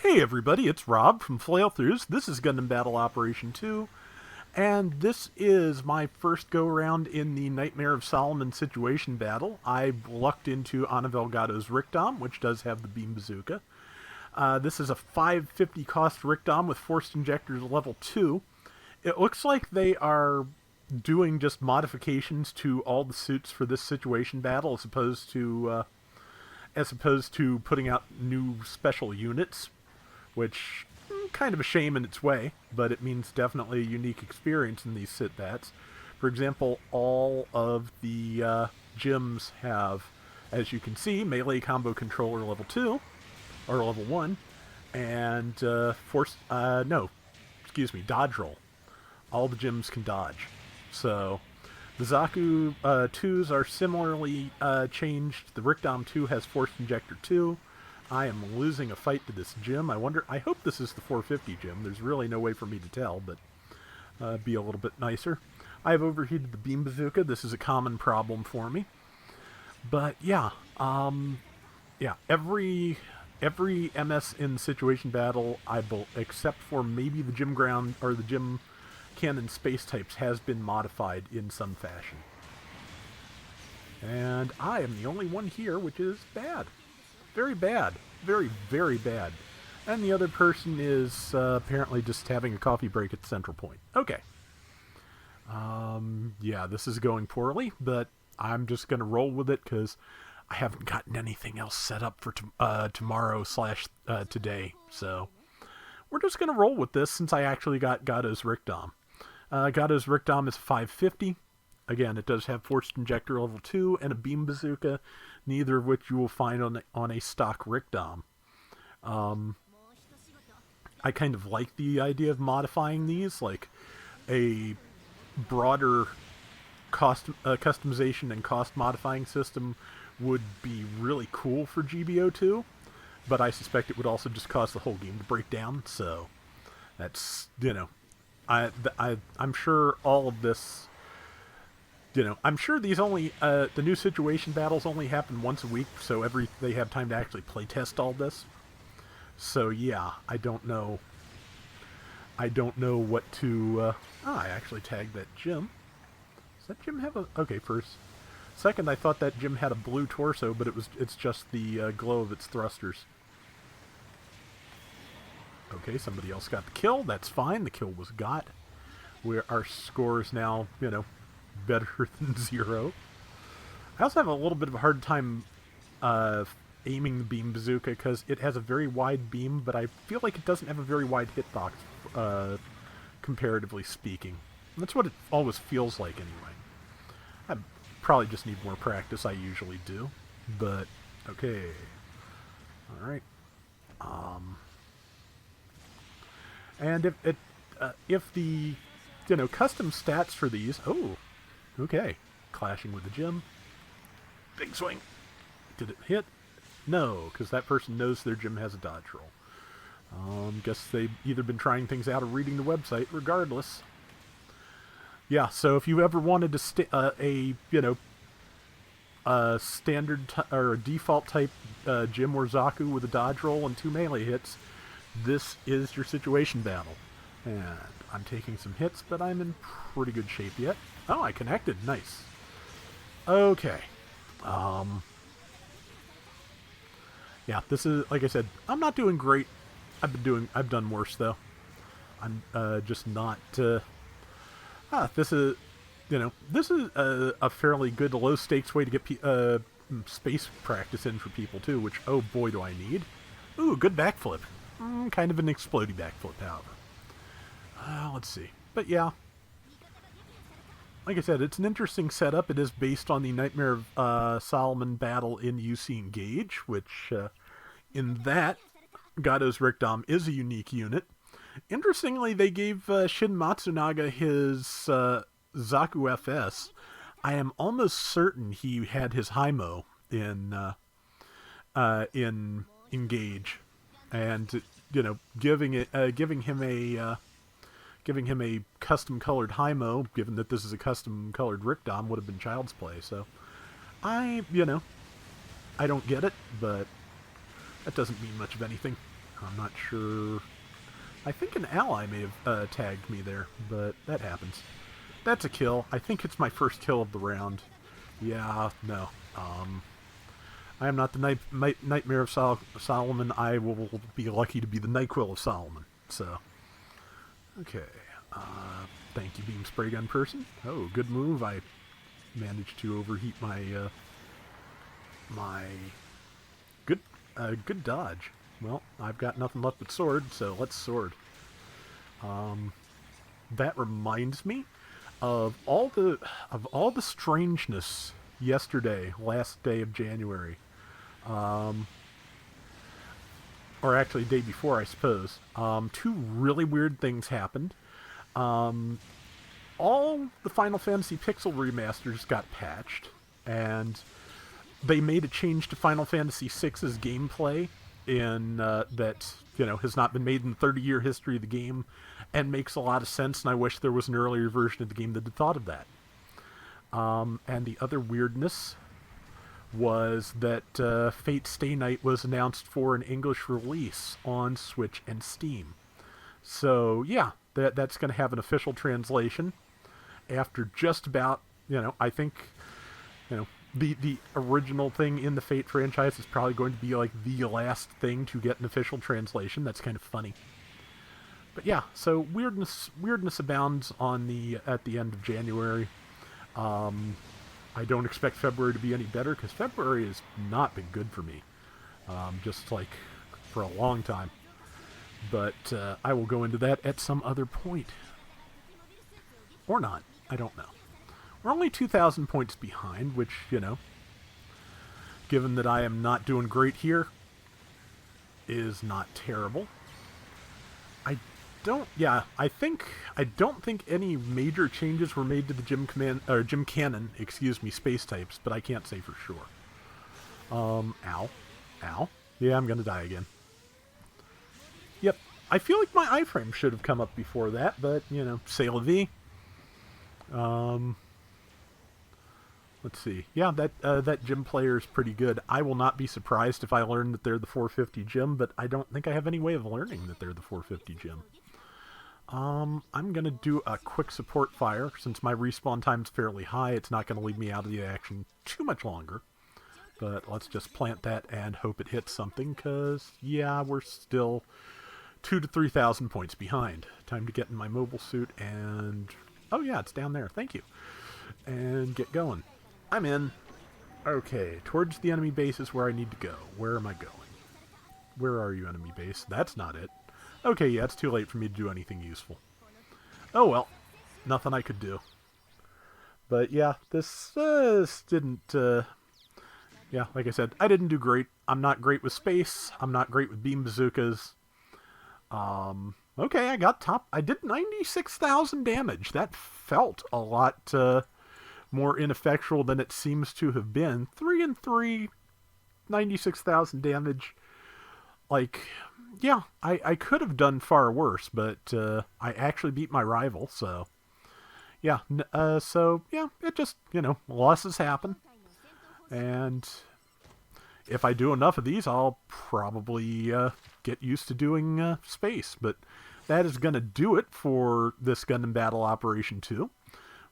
Hey everybody, it's Rob from Flailthroughs. This is Gundam Battle Operation 2, and this is my first go-around in the Nightmare of Solomon situation battle. I lucked into Anavel Gato's Rickdom, which does have the beam bazooka. This is a 550 cost Rickdom with forced injectors level 2. It looks like they are doing just modifications to all the suits for this situation battle as opposed to putting out new special units, which kind of a shame in its way, but it means definitely a unique experience in these sit bats. For example, all of the gyms have, as you can see, melee combo controller level 2, or level 1, and dodge roll. All the gyms can dodge. So the Zaku 2s are similarly changed. The Rickdom 2 has Force Injector 2. I am losing a fight to this gym. I hope this is the 450 gym. There's really no way for me to tell, but be a little bit nicer. I have overheated the beam bazooka. This is a common problem for me. But yeah, every MS in situation battle, except for maybe the gym ground or the gym cannon space types, has been modified in some fashion. And I am the only one here, which is bad. Very bad. Very, very bad. And the other person is apparently just having a coffee break at Central Point. Okay. Yeah, this is going poorly, but I'm just going to roll with it because I haven't gotten anything else set up for tomorrow/today. So we're just going to roll with this since I actually got Gato's Rickdom. Gato's Rickdom is 550. Again, it does have Forced Injector level 2 and a beam bazooka, neither of which you will find on a stock Rickdom. I kind of like the idea of modifying these, like a broader customization and cost modifying system would be really cool for GBO2, but I suspect it would also just cause the whole game to break down, so that's, I'm sure all of this, I'm sure these only, the new situation battles only happen once a week, so they have time to actually playtest all this. So yeah, I don't know what to, I actually tagged that gym. Does that gym have okay, first. Second, I thought that gym had a blue torso, but it's just the glow of its thrusters. Okay, somebody else got the kill. That's fine. The kill was got. Our score is now, better than 0. I also have a little bit of a hard time aiming the beam bazooka because it has a very wide beam, but I feel like it doesn't have a very wide hitbox, comparatively speaking. And that's what it always feels like anyway. I probably just need more practice. I usually do, but okay. All right. And if the custom stats for these, okay, clashing with the gym, big swing. Did it hit? No, because that person knows their gym has a dodge roll. Guess they've either been trying things out or reading the website. Regardless, yeah. So if you ever wanted to a standard or a default type gym or Zaku with a dodge roll and 2 melee hits, this is your situation battle. And I'm taking some hits, but I'm in pretty good shape yet. Oh, I connected. Nice. Okay. Yeah, this is, like I said, I'm not doing great. I've done worse though. I'm just not. This is, this is a fairly good low stakes way to get space practice in for people too. Which, oh boy, do I need. Ooh, good backflip. Kind of an explodey backflip, however. Let's see. But yeah, like I said, it's an interesting setup. It is based on the Nightmare of Solomon battle in UC Engage, which in that, Gato's Rickdom is a unique unit. Interestingly, they gave Shin Matsunaga his Zaku FS. I am almost certain he had his Haimo in Engage, and giving him a custom colored Haimo, given that this is a custom colored Rickdom, would have been child's play. So I don't get it, but that doesn't mean much of anything. I'm not sure. I think an ally may have tagged me there, but that happens. That's a kill. I think it's my first kill of the round. Yeah, no. I am not the Nightmare of Solomon. I will be lucky to be the NyQuil of Solomon. So, okay. Thank you, Beam Spray Gun person. Oh, good move. I managed to overheat my good dodge. Well, I've got nothing left but sword, so let's sword. That reminds me of all the strangeness yesterday, last day of January. Or actually day before, I suppose. Two really weird things happened. All the Final Fantasy Pixel remasters got patched, and they made a change to Final Fantasy VI's gameplay in that has not been made in the 30-year history of the game, and makes a lot of sense. And I wish there was an earlier version of the game that had thought of that. And the other weirdness was that Fate Stay Night was announced for an English release on Switch and Steam. So yeah, that's going to have an official translation after just about, I think, the original thing in the Fate franchise is probably going to be like the last thing to get an official translation. That's kind of funny. But yeah, so weirdness abounds at the end of January. I don't expect February to be any better, because February has not been good for me, just like for a long time. But I will go into that at some other point. Or not. I don't know. We're only 2,000 points behind, which, given that I am not doing great here, is not terrible. I don't think any major changes were made to the Gym Cannon, space types, but I can't say for sure. Ow. Yeah, I'm gonna die again. Yep. I feel like my iframe should have come up before that, but, c'est la vie. Let's see. Yeah, that gym player is pretty good. I will not be surprised if I learn that they're the 450 gym, but I don't think I have any way of learning that they're the 450 gym. I'm going to do a quick support fire. Since my respawn time's fairly high, it's not going to leave me out of the action too much longer. But let's just plant that and hope it hits something, because, yeah, we're still 2,000 to 3,000 points behind. Time to get in my mobile suit and... Oh, yeah, it's down there. Thank you. And get going. I'm in. Okay, towards the enemy base is where I need to go. Where am I going? Where are you, enemy base? That's not it. Okay, yeah, it's too late for me to do anything useful. Oh well, nothing I could do. But yeah, this didn't... yeah, like I said, I didn't do great. I'm not great with space. I'm not great with beam bazookas. Okay, I did 96,000 damage. That felt a lot more ineffectual than it seems to have been. 3 and 3, 96,000 damage. Like, yeah, I could have done far worse, but I actually beat my rival, so... Yeah, it just, losses happen. And if I do enough of these, I'll probably get used to doing space. But that is going to do it for this Gundam Battle Operation 2.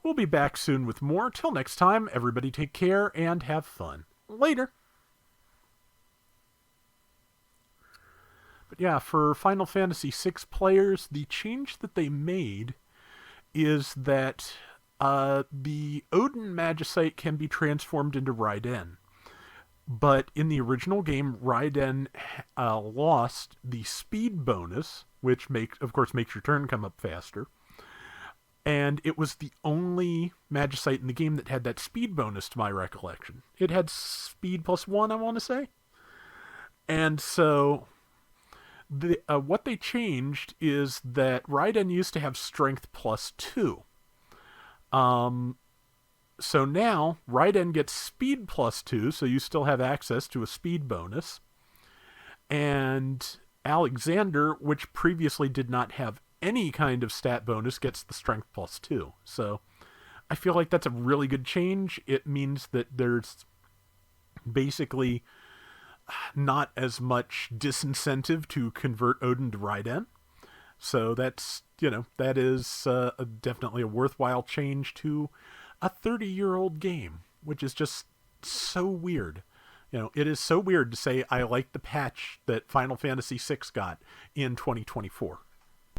We'll be back soon with more. Till next time, everybody take care and have fun. Later! But yeah, for Final Fantasy VI players, the change that they made is that the Odin Magicite can be transformed into Raiden. But in the original game, Raiden lost the speed bonus, which of course makes your turn come up faster. And it was the only Magicite in the game that had that speed bonus, to my recollection. It had speed +1, I want to say. And so... what they changed is that Raiden used to have strength +2. So now Raiden gets speed +2, so you still have access to a speed bonus. And Alexander, which previously did not have any kind of stat bonus, gets the strength +2. So I feel like that's a really good change. It means that there's basically... not as much disincentive to convert Odin to Raiden. So that's, that is definitely a worthwhile change to a 30-year-old game, which is just so weird. It is so weird to say I like the patch that Final Fantasy VI got in 2024.